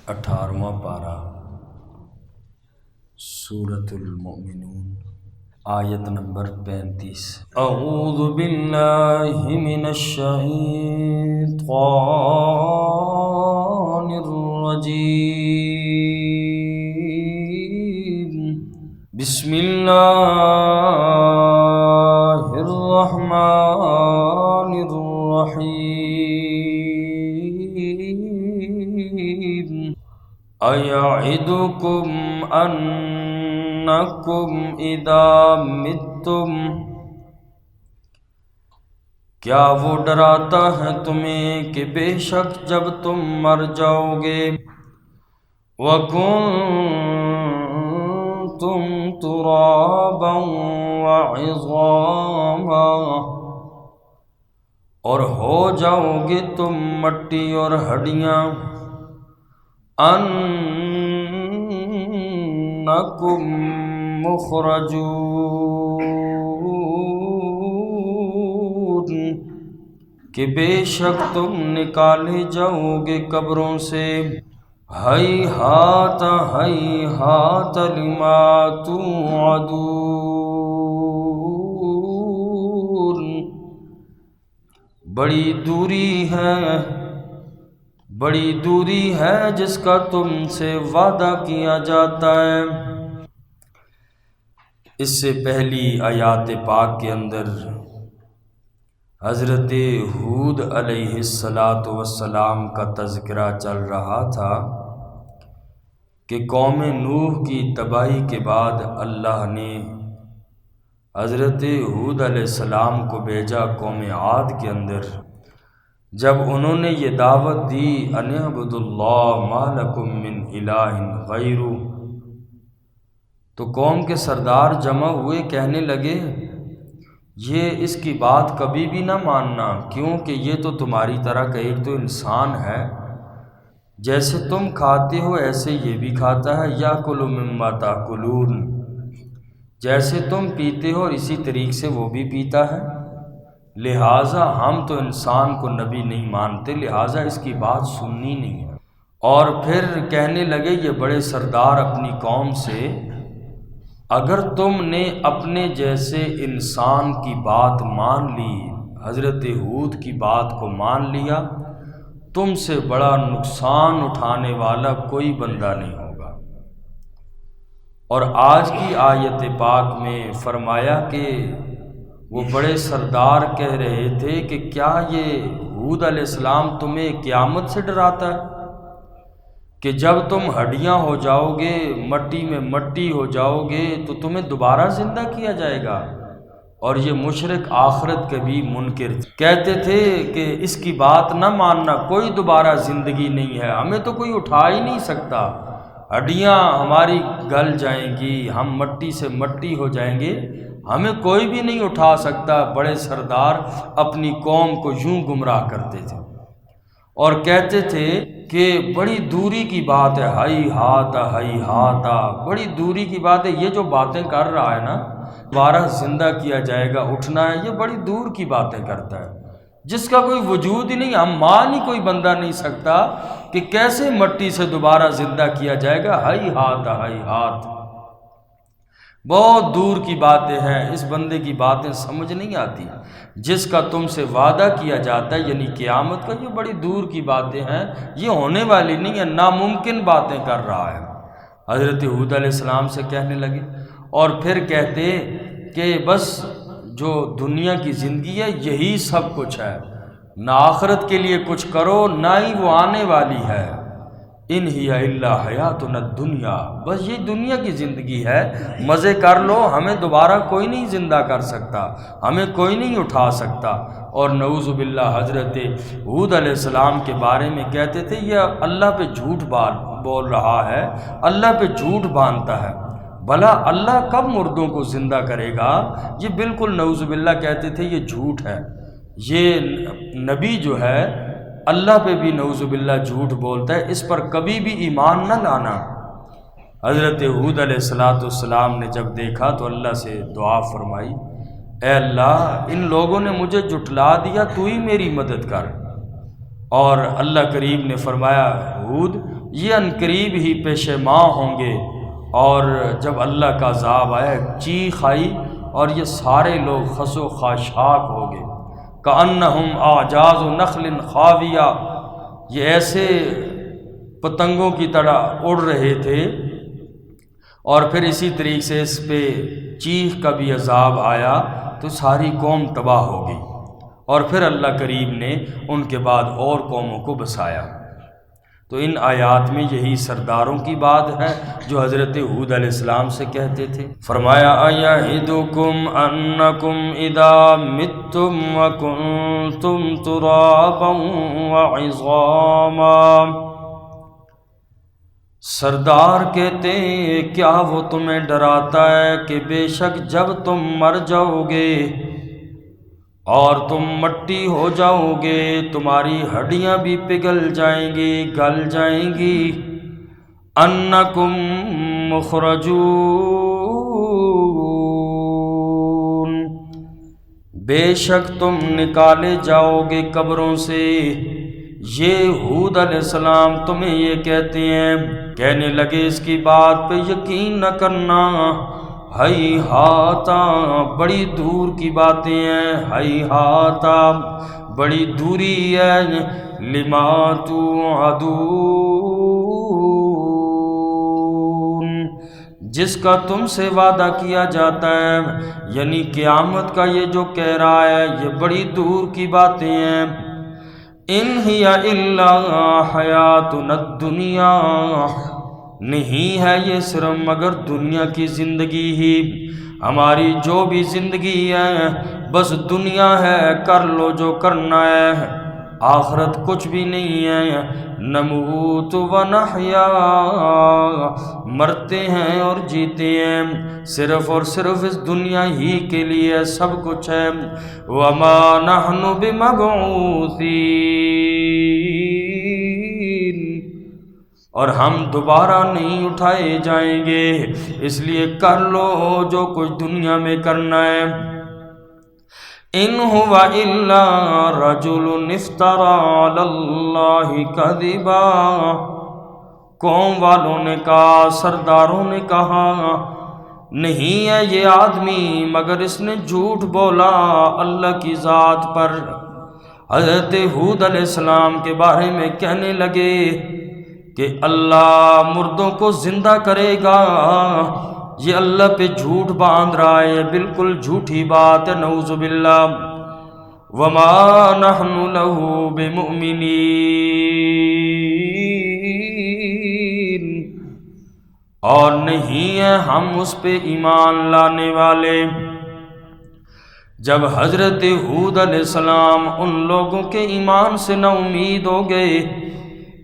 18واں پارہ سورۃ المؤمنون آیت نمبر 35۔ اعوذ باللہ من الشیطان الرجیم، بسم اللہ الرحمن الرحیم۔ ایعدکم انکم اذا متم، کیا وہ ڈراتا ہے تمہیں کہ بے شک جب تم مر جاؤ گے، وَكُنْتُمْ تُرَابًا وَعِظَامًا، اور ہو جاؤ گے تم مٹی اور ہڈیاں، انکم مخرجون، کہ بے شک تم نکالے جاؤ گے قبروں سے، ہیہات ہیہات لما توعدون، بڑی دوری ہے جس کا تم سے وعدہ کیا جاتا ہے۔ اس سے پہلی آیات پاک کے اندر حضرت ہود علیہ السلام کا تذکرہ چل رہا تھا کہ قوم نوح کی تباہی کے بعد اللہ نے حضرت ہود علیہ السلام کو بھیجا قوم عاد کے اندر۔ جب انہوں نے یہ دعوت دی ان اعبدوا اللہ ما لکم من الہ غیرہ، تو قوم کے سردار جمع ہوئے، کہنے لگے یہ اس کی بات کبھی بھی نہ ماننا، کیونکہ یہ تو تمہاری طرح کا ایک تو انسان ہے، جیسے تم کھاتے ہو ایسے یہ بھی کھاتا ہے، یاکل مما تاکلون، جیسے تم پیتے ہو اور اسی طریقے سے وہ بھی پیتا ہے، لہٰذا ہم تو انسان کو نبی نہیں مانتے، لہٰذا اس کی بات سننی نہیں ہے۔ اور پھر کہنے لگے یہ بڑے سردار اپنی قوم سے، اگر تم نے اپنے جیسے انسان کی بات مان لی، حضرت ہود کی بات کو مان لیا، تم سے بڑا نقصان اٹھانے والا کوئی بندہ نہیں ہوگا۔ اور آج کی آیت پاک میں فرمایا کہ وہ بڑے سردار کہہ رہے تھے کہ کیا یہ ہود علیہ السلام تمہیں قیامت سے ڈراتا ہے کہ جب تم ہڈیاں ہو جاؤ گے، مٹی میں مٹی ہو جاؤ گے تو تمہیں دوبارہ زندہ کیا جائے گا؟ اور یہ مشرک آخرت کے بھی منکر تھے، کہتے تھے کہ اس کی بات نہ ماننا، کوئی دوبارہ زندگی نہیں ہے، ہمیں تو کوئی اٹھا ہی نہیں سکتا، ہڈیاں ہماری گل جائیں گی، ہم مٹی سے مٹی ہو جائیں گے، ہمیں کوئی بھی نہیں اٹھا سکتا۔ بڑے سردار اپنی قوم کو یوں گمراہ کرتے تھے اور کہتے تھے کہ بڑی دوری کی بات ہے، ہیہات ہیہات، بڑی دوری کی بات ہے، یہ جو باتیں کر رہا ہے نا دوبارہ زندہ کیا جائے گا، اٹھنا ہے، یہ بڑی دور کی باتیں کرتا ہے، جس کا کوئی وجود ہی نہیں، ہم مان ہی کوئی بندہ نہیں سکتا کہ کیسے مٹی سے دوبارہ زندہ کیا جائے گا، ہیہات ہیہات، بہت دور کی باتیں ہیں، اس بندے کی باتیں سمجھ نہیں آتی، جس کا تم سے وعدہ کیا جاتا ہے یعنی قیامت کا، یہ بڑی دور کی باتیں ہیں، یہ ہونے والی نہیں ہے، ناممکن باتیں کر رہا ہے۔ حضرت ہود علیہ السلام سے کہنے لگے، اور پھر کہتے کہ بس جو دنیا کی زندگی ہے یہی سب کچھ ہے، نہ آخرت کے لیے کچھ کرو نہ ہی وہ آنے والی ہے، ان ہی الا حیاتنا الدنیا، بس یہ دنیا کی زندگی ہے، مزے کر لو، ہمیں دوبارہ کوئی نہیں زندہ کر سکتا، ہمیں کوئی نہیں اٹھا سکتا۔ اور نعوذ باللہ حضرت ہود علیہ السلام کے بارے میں کہتے تھے یہ اللہ پہ جھوٹ بول رہا ہے، اللہ پہ جھوٹ باندھتا ہے، بھلا اللہ کب مردوں کو زندہ کرے گا؟ یہ بالکل نعوذ باللہ کہتے تھے یہ جھوٹ ہے، یہ نبی جو ہے اللہ پہ بھی نعوذ باللہ جھوٹ بولتا ہے، اس پر کبھی بھی ایمان نہ لانا۔ حضرت ہود علیہ السلام نے جب دیکھا تو اللہ سے دعا فرمائی، اے اللہ ان لوگوں نے مجھے جھٹلا دیا، تو ہی میری مدد کر۔ اور اللہ کریم نے فرمایا ہود یہ عنقریب ہی پیشیماں ہوں گے، اور جب اللہ کا عذاب آیا چیخ آئی اور یہ سارے لوگ خس و خاشاک ہو گئے۔ کأنہم اعجاز نخل خاویہ، یہ ایسے پتنگوں کی طرح اڑ رہے تھے، اور پھر اسی طریقے سے اس پہ چیخ کا بھی عذاب آیا تو ساری قوم تباہ ہو گئی، اور پھر اللہ کریم نے ان کے بعد اور قوموں کو بسایا۔ تو ان آیات میں یہی سرداروں کی بات ہے جو حضرت ہود علیہ السلام سے کہتے تھے۔ فرمایا اَیَعِدُکُمْ أَنَّکُمْ اِذَا مِتُّمْ وَكُنْتُمْ تُرَابًا وَعِظَامًا، سردار کہتے ہیں کیا وہ تمہیں ڈراتا ہے کہ بے شک جب تم مر جاؤ گے اور تم مٹی ہو جاؤ گے، تمہاری ہڈیاں بھی پگھل جائیں گی، گل جائیں گی، انکم مخرجون، بے شک تم نکالے جاؤ گے قبروں سے۔ یہ ہود علیہ السلام تمہیں یہ کہتے ہیں، کہنے لگے اس کی بات پہ یقین نہ کرنا، ہیہاتا، بڑی دور کی باتیں ہیں، ہیہاتا، بڑی دوری ہے، لما توعدون، جس کا تم سے وعدہ کیا جاتا ہے، یعنی قیامت کا یہ جو کہہ رہا ہے یہ بڑی دور کی باتیں ہیں۔ ان ہی الا حیاتنا الدنیا، نہیں ہے یہ صرف مگر دنیا کی زندگی ہی، ہماری جو بھی زندگی ہے بس دنیا ہے، کر لو جو کرنا ہے، آخرت کچھ بھی نہیں ہے۔ نموت و نحیا، مرتے ہیں اور جیتے ہیں، صرف اور صرف اس دنیا ہی کے لیے سب کچھ ہے۔ وما نحن بمبعوثین، اور ہم دوبارہ نہیں اٹھائے جائیں گے، اس لیے کر لو جو کچھ دنیا میں کرنا ہے۔ ان هو الا رجل افترى على الله كذبا، قوم والوں نے کہا، سرداروں نے کہا، نہیں ہے یہ آدمی مگر اس نے جھوٹ بولا اللہ کی ذات پر۔ حضرت ہود علیہ السلام کے بارے میں کہنے لگے کہ اللہ مردوں کو زندہ کرے گا، یہ اللہ پہ جھوٹ باندھ رہا ہے، بالکل جھوٹی بات ہے، نعوذ باللہ۔ وما نحن له بمؤمنین، اور نہیں ہیں ہم اس پہ ایمان لانے والے۔ جب حضرت ہود علیہ السلام ان لوگوں کے ایمان سے نا امید ہو گئے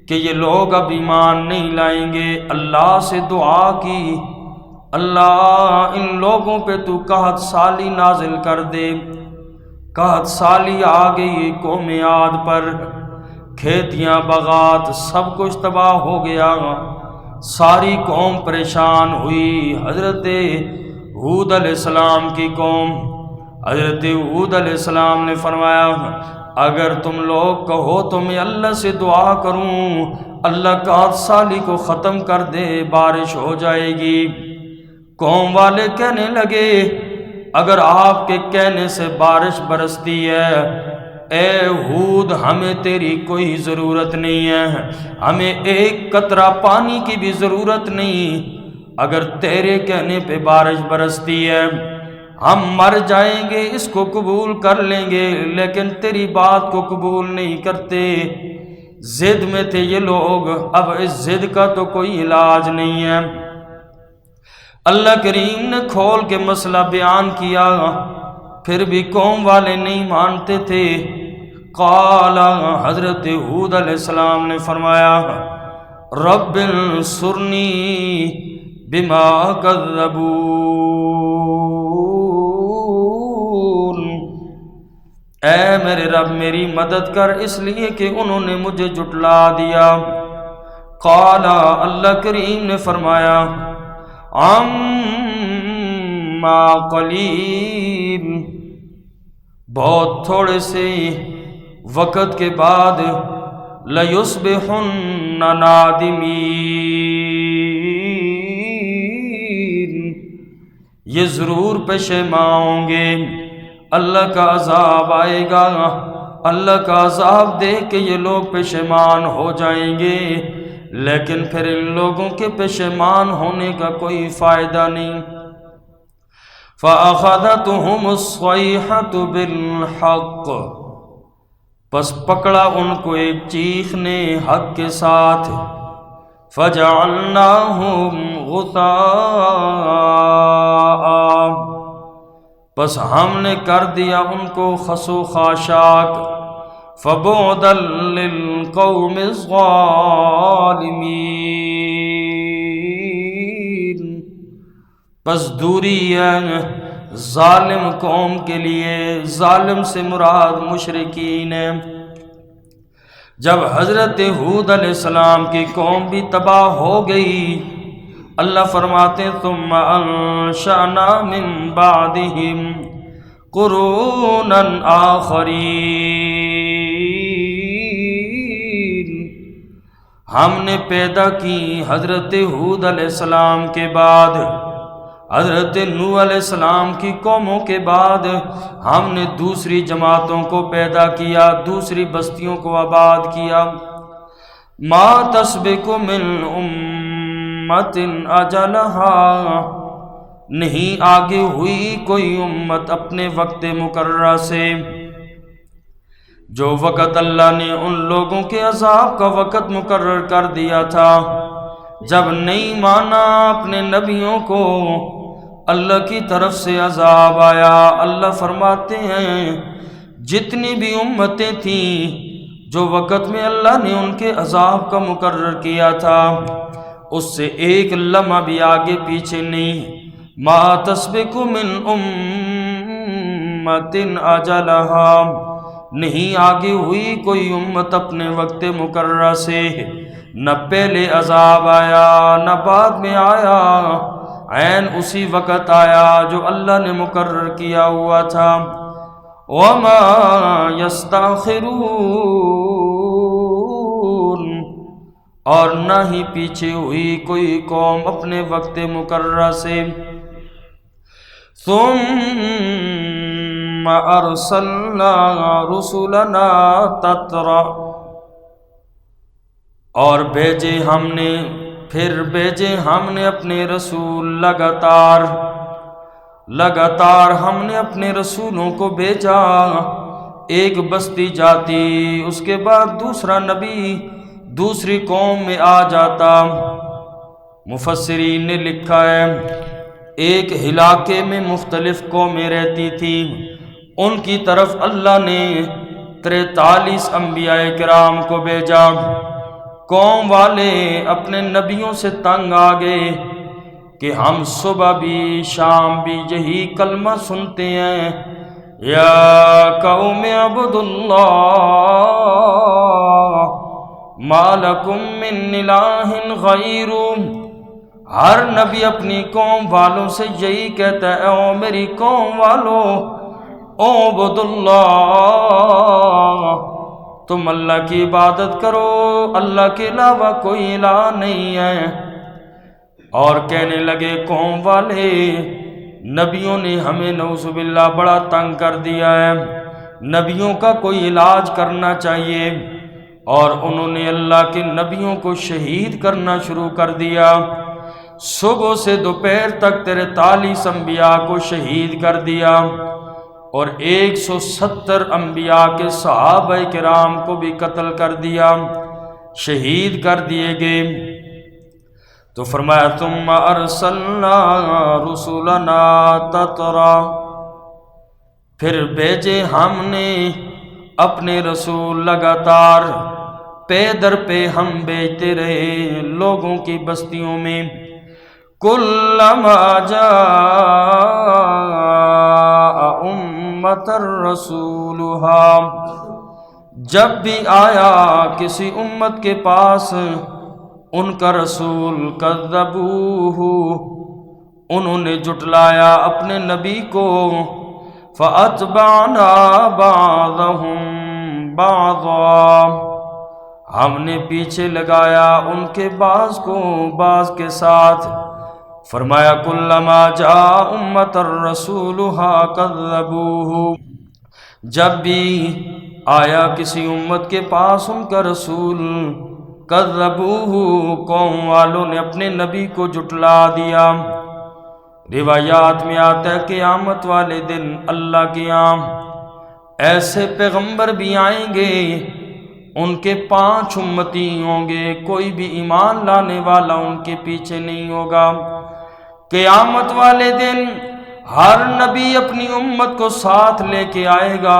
کہ یہ لوگ اب ایمان نہیں لائیں گے، اللہ سے دعا کی، اللہ ان لوگوں پہ تو قحط سالی نازل کر دے۔ قحط سالی آ گئی قوم عاد پر، کھیتیاں باغات سب کچھ تباہ ہو گیا، ساری قوم پریشان ہوئی۔ حضرت ہود علیہ السلام کی قوم، حضرت ہود علیہ السلام نے فرمایا اگر تم لوگ کہو تو میں اللہ سے دعا کروں اللہ قحط سالی کو ختم کر دے، بارش ہو جائے گی۔ قوم والے کہنے لگے اگر آپ کے کہنے سے بارش برستی ہے، اے ہود ہمیں تیری کوئی ضرورت نہیں ہے، ہمیں ایک قطرہ پانی کی بھی ضرورت نہیں، اگر تیرے کہنے پہ بارش برستی ہے ہم مر جائیں گے، اس کو قبول کر لیں گے، لیکن تیری بات کو قبول نہیں کرتے۔ ضد میں تھے یہ لوگ، اب اس ضد کا تو کوئی علاج نہیں ہے۔ اللہ کریم نے کھول کے مسئلہ بیان کیا، پھر بھی قوم والے نہیں مانتے تھے۔ قال، حضرت ہود علیہ السلام نے فرمایا رب انصرنی بما کذبون، اے میرے رب میری مدد کر اس لیے کہ انہوں نے مجھے جھٹلا دیا۔ قال، اللہ کریم نے فرمایا عما قلیل، بہت تھوڑے سے وقت کے بعد لَيُصْبِحُنَّ نَادِمِينَ، یہ ضرور پشیماں ہوں گے، اللہ کا عذاب آئے گا، اللہ کا عذاب دیکھ کے یہ لوگ پشیمان ہو جائیں گے، لیکن پھر ان لوگوں کے پشیمان ہونے کا کوئی فائدہ نہیں۔ فَأَخَذَتْهُمُ الصَّيْحَةُ بِالْحَقِّ، پس پکڑا ان کو ایک چیخ نے حق کے ساتھ، فَجَعَلْنَاهُمْ غُثَاءً، پس ہم نے کر دیا ان کو خس و خاشاک، فَبُعْدًا لِلْقَوْمِ الظَّالِمِينَ، پس دوری ہے ظالم قوم کے لیے، ظالم سے مراد مشرکین ہے۔ جب حضرت ہود علیہ السلام کی قوم بھی تباہ ہو گئی، اللہ فرماتے ثم انشأنا من بعدہم قرونا آخرین، ہم نے پیدا کی حضرت ہود علیہ السلام کے بعد، حضرت نوح علیہ السلام کی قوموں کے بعد ہم نے دوسری جماعتوں کو پیدا کیا، دوسری بستیوں کو آباد کیا۔ ما تسبق من امت اجلہا، نہیں آگے ہوئی کوئی امت اپنے وقت مقررہ سے، جو وقت اللہ نے ان لوگوں کے عذاب کا وقت مقرر کر دیا تھا، جب نہیں مانا اپنے نبیوں کو، اللہ کی طرف سے عذاب آیا۔ اللہ فرماتے ہیں جتنی بھی امتیں تھیں جو وقت میں اللہ نے ان کے عذاب کا مقرر کیا تھا، اس سے ایک لمحہ بھی آگے پیچھے نہیں۔ ما تسبق من امت اجلہا، نہیں آگے ہوئی کوئی امت اپنے وقت مقررہ سے، نہ پہلے عذاب آیا نہ بعد میں آیا، عین اسی وقت آیا جو اللہ نے مقرر کیا ہوا تھا۔ وما یستاخرون، اور نہ ہی پیچھے ہوئی کوئی قوم اپنے وقت مقررہ سے۔ ثم ارسلنا رسلنا تترا، اور بھیجے ہم نے، پھر بھیجے ہم نے اپنے رسول لگاتار ہم نے اپنے رسولوں کو بھیجا، ایک بستی جاتی اس کے بعد دوسرا نبی دوسری قوم میں آ جاتا۔ مفسرین نے لکھا ہے ایک علاقے میں مختلف قومیں رہتی تھی، ان کی طرف اللہ نے 43 انبیاء کرام کو بھیجا۔ قوم والے اپنے نبیوں سے تنگ آ گئے کہ ہم صبح بھی شام بھی یہی کلمہ سنتے ہیں، یا قوم اعبدوا اللہ ما لکم من الہ غیرہ۔ ہر نبی اپنی قوم والوں سے یہی کہتا ہے، او میری قوم والوں اعبدوا اللہ، تم اللہ کی عبادت کرو، اللہ کے علاوہ کوئی الہ نہیں ہے۔ اور کہنے لگے قوم والے نبیوں نے ہمیں نعوذ باللہ بڑا تنگ کر دیا ہے، نبیوں کا کوئی علاج کرنا چاہیے، اور انہوں نے اللہ کے نبیوں کو شہید کرنا شروع کر دیا۔ صبح سے دوپہر تک 43 انبیاء کو شہید کر دیا، اور 170 انبیاء کے صحابہ کرام کو بھی قتل کر دیا، شہید کر دیے گئے۔ تو فرمایا ثم ارسلنا رسلنا تترا، پھر بھیجے ہم نے اپنے رسول لگاتار، پے در پہ ہم بھیجتے رہے لوگوں کی بستیوں میں۔ کلما جاء امۃ رسولھا، جب بھی آیا کسی امت کے پاس ان کا رسول، کذبوہ، انہوں نے جھٹلایا اپنے نبی کو، فاتبعنا بعضهم بعضا، ہم نے پیچھے لگایا ان کے بعض کو بعض کے ساتھ۔ فرمایا کلما جاء امۃ رسولها کذبوہ، جب بھی آیا کسی امت کے پاس ان کا رسول، کذبوہ، قوم والوں نے اپنے نبی کو جھٹلا دیا۔ روایات میں آتا ہے قیامت والے دن اللہ کے یہاں ایسے پیغمبر بھی آئیں گے، ان کے 5 امتی ہوں گے، کوئی بھی ایمان لانے والا ان کے پیچھے نہیں ہوگا۔ قیامت والے دن ہر نبی اپنی امت کو ساتھ لے کے آئے گا۔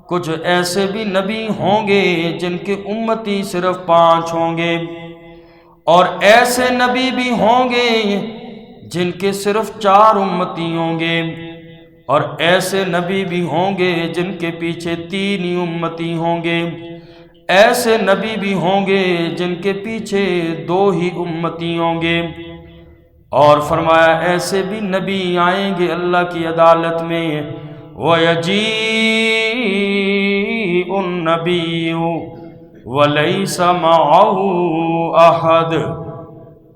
کچھ ایسے بھی نبی ہوں گے جن کے امتی صرف 5 ہوں گے، اور ایسے نبی بھی ہوں گے جن کے صرف 4 امتی ہوں گے، اور ایسے نبی بھی ہوں گے جن کے پیچھے 3 ہی امتی ہوں گے، ایسے نبی بھی ہوں گے جن کے پیچھے 2 ہی امتی ہوں گے۔ اور فرمایا ایسے بھی نبی آئیں گے اللہ کی عدالت میں، وَيَجِيءُ النَّبِيُّ وَلَيْسَ مَعَهُ أَحَدٌ،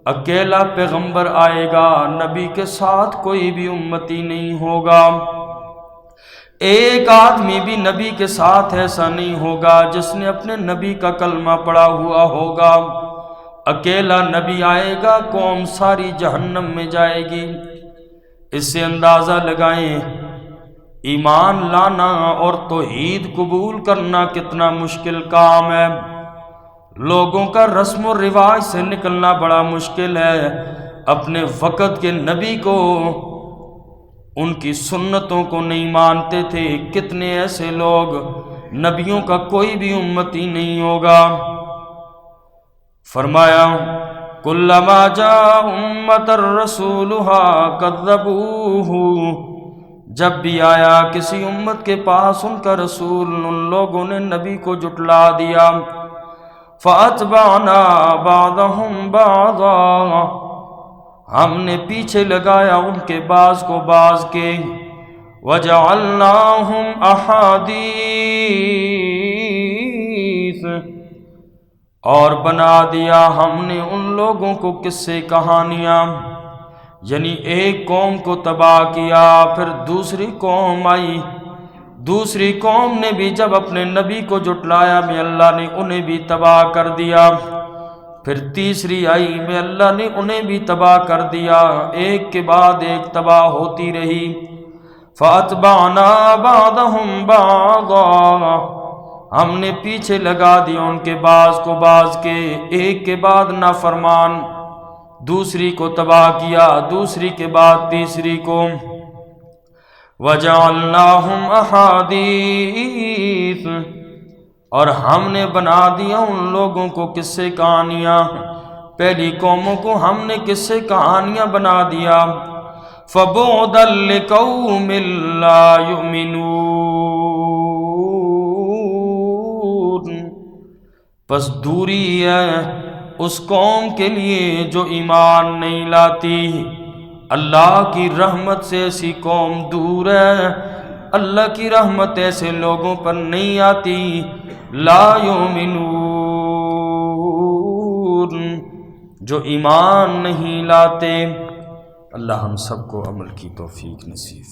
اکیلا پیغمبر آئے گا، نبی کے ساتھ کوئی بھی امتی نہیں ہوگا۔ ایک آدمی بھی نبی کے ساتھ ایسا نہیں ہوگا جس نے اپنے نبی کا کلمہ پڑھا ہوا ہوگا۔ اکیلا نبی آئے گا، قوم ساری جہنم میں جائے گی۔ اس سے اندازہ لگائیں ایمان لانا اور توحید قبول کرنا کتنا مشکل کام ہے۔ لوگوں کا رسم و رواج سے نکلنا بڑا مشکل ہے، اپنے وقت کے نبی کو، ان کی سنتوں کو نہیں مانتے تھے۔ کتنے ایسے لوگ نبیوں کا کوئی بھی امتی نہیں ہوگا۔ فرمایا کلما جاء امۃ رسولها کذبوہ، جب بھی آیا کسی امت کے پاس ان کا رسول، ان لوگوں نے نبی کو جھٹلا دیا۔ فاتبعنا بعضهم بعضا، ہم نے پیچھے لگایا ان کے بعض کو بعض کے، وجعلناهم احادیث، اور بنا دیا ہم نے ان لوگوں کو قصے کہانیاں، یعنی ایک قوم کو تباہ کیا، پھر دوسری قوم آئی، دوسری قوم نے بھی جب اپنے نبی کو جھٹلایا میں اللہ نے انہیں بھی تباہ کر دیا، پھر تیسری آئی میں اللہ نے انہیں بھی تباہ کر دیا، ایک کے بعد ایک تباہ ہوتی رہی۔ فَأَتْبَعْنَا بَعْضَهُمْ بَعْضًا، ہم نے پیچھے لگا دیا ان کے بعض کو بعض کے، ایک کے بعد نافرمان، دوسری کو تباہ کیا، دوسری کے بعد تیسری کو۔ وَجَعَلْنَاهُمْ أَحَادِيث، اور ہم نے بنا دیا ان لوگوں کو قصے کہانیاں، پہلی قوموں کو ہم نے قصے کہانیاں بنا دیا۔ فَبُعْدًا لِقَوْمٍ لَا يُؤْمِنُونَ، بس دوری ہے اس قوم کے لیے جو ایمان نہیں لاتی۔ اللہ کی رحمت سے ایسی قوم دور ہے، اللہ کی رحمت ایسے لوگوں پر نہیں آتی۔ لا یؤمنون، جو ایمان نہیں لاتے۔ اللہ ہم سب کو عمل کی توفیق نصیب